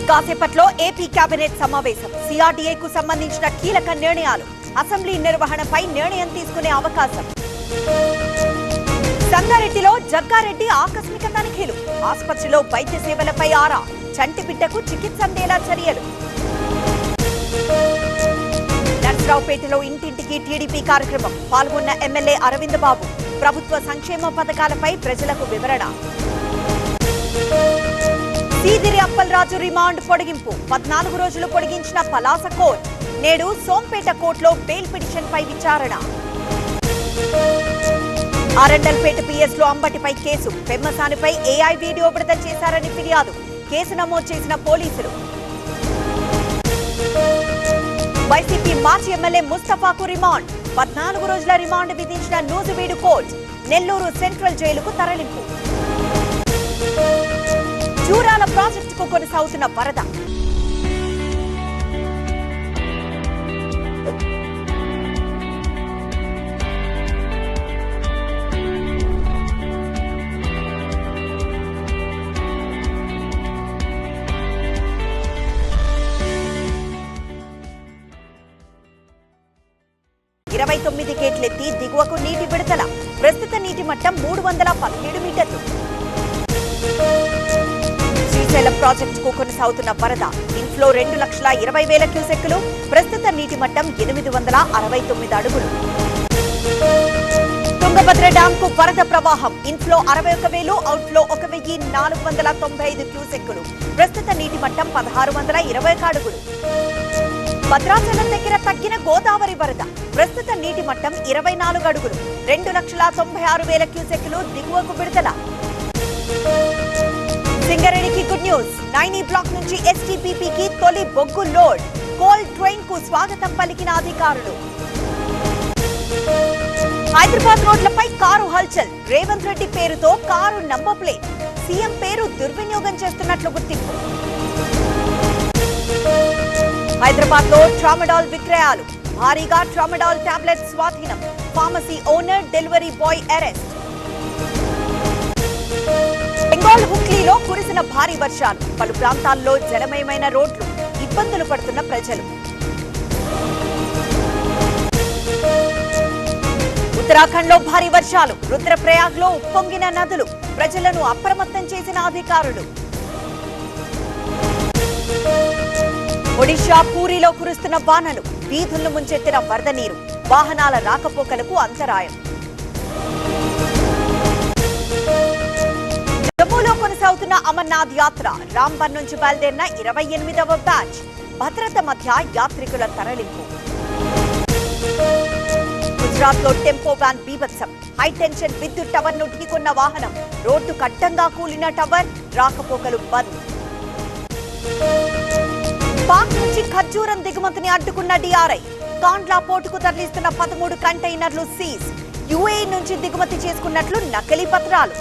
కాసేపట్లో AP cabinet సమావేశం. సిఆర్డీఏకు సంబంధించిన కీలక నిర్ణయాలు, అసెంబ్లీ నిర్వహణపై నిర్ణయం తీసుకునే అవకాశం. సంగారెడ్డిలో జగ్గారెడ్డి ఆకస్మిక తనిఖీలు. ఆసుపత్రిలో వైద్య సేవలపై ఆరా. చంటి బిడ్డకు చికిత్స అందేలా చర్యలు. నర్సరావుపేటలో ఇంటింటికి టీడీపీ కార్యక్రమం. పాల్గొన్న ఎమ్మెల్యే అరవింద్ బాబు. ప్రభుత్వ సంక్షేమ పథకాలపై ప్రజలకు వివరణ. సీదిరి అప్పలరాజు రిమాండ్ పొడిగింపు. 14 రోజులు పొడిగించిన పలాస కోర్టు. నేడు సోంపేట కోర్టులో బెయిల్ పిటిషన్ పై విచారణ. ఆరండల్పేట పిఎస్ లో అంబటిపై కేసు. పెమ్మసానిపై ఏఐ వీడియో విడుదల చేశారని ఫిర్యాదు. కేసు నమోదు చేసిన పోలీసులు. వైసీపీ మాజీ ఎమ్మెల్యే ముస్తఫాకు రిమాండ్. 14 రోజుల రిమాండ్ విధించిన నూజివీడు కోర్టు. నెల్లూరు సెంట్రల్ జైలుకు తరలింపు. జూరాల ప్రాజెక్టుకు కొనసాగుతున్న వరద. ఇరవై 29 గేట్లెత్తి దిగువకు నీటి విడుదల. ప్రస్తుత నీటి మట్టం 317 మీటర్లు. శ్రీశైలం ప్రాజెక్టుకు కొనసాగుతున్న వరద. ఇన్ఫ్లో 2,20,000 క్యూసెక్కులు. ప్రస్తుత నీటి మట్టం 869 అడుగులు. తుంగభద్ర డ్యాం కు వరద ప్రవాహం. Inflow 61,000, outflow 1,495 క్యూసెక్కులు. ప్రస్తుత నీటి మట్టం 1,621 అడుగులు. భద్రాచలం దగ్గర తగ్గిన గోదావరి వరద. ప్రస్తుత నీటి మట్టం 24 అడుగులు. 2,96,000 క్యూసెక్కులు దిగువకు విడుదల. సింగరేణికి గుడ్ న్యూస్. 9 బ్లాక్ నుంచి ఎస్టీపీపీకి తొలి బొగ్గు లోడ్. కోల్ ట్రైన్ కు స్వాగతం పలికిన అధికారులు. హైదరాబాద్ రోడ్లపై కారు హల్చల్. రేవంత్ రెడ్డి పేరుతో కారు నంబర్ ప్లేట్. సీఎం పేరు దుర్వినియోగం చేస్తున్నట్లు గుర్తింపు. హైదరాబాద్ లో ట్రామడాల్ విక్రయాలు. భారీగా ట్రామడాల్ టాబ్లెట్ స్వాధీనం. Pharmacy owner, delivery boy arrest. Bengal హుగ్లీలో కురిసిన భారీ వర్షాలు. పలు ప్రాంతాల్లో జలమయమైన రోడ్లు. ఇబ్బందులు పడుతున్న ప్రజలు. ఉత్తరాఖండ్ లో భారీ వర్షాలు. రుద్రప్రయాగ్ లో ఉప్పొంగిన నదులు. ప్రజలను అప్రమత్తం చేసిన అధికారులు. ఒడిషా పూరిలో కురుస్తున్న వానలు. వీధులను ముంచెత్తిన వరద నీరు. వాహనాల రాకపోకలకు అంతరాయం. జమ్మూలో కొనసాగుతున్న అమర్నాథ్ యాత్ర. రాంబన్ నుంచి బయలుదేరిన 28వ బ్యాచ్. భద్రత మధ్య యాత్రికుల తరలింపు. గుజరాత్ లో టెంపో వ్యాన్ బీభత్సం. హైటెన్షన్ విద్యుత్ టవర్ ను ఢీకొన్న వాహనం. రోడ్డు కట్టంగా కూలిన టవర్. రాకపోకలు బంద్. పాక్ నుంచి ఖర్జూరం దిగుమతిని అడ్డుకున్న డిఆర్ఐ. కాండ్లా పోర్టుకు తరలిస్తున్న 13 కంటైనర్లు సీజ్. యుఏఈ నుంచి దిగుమతి చేసుకున్నట్లు నకిలీ పత్రాలు.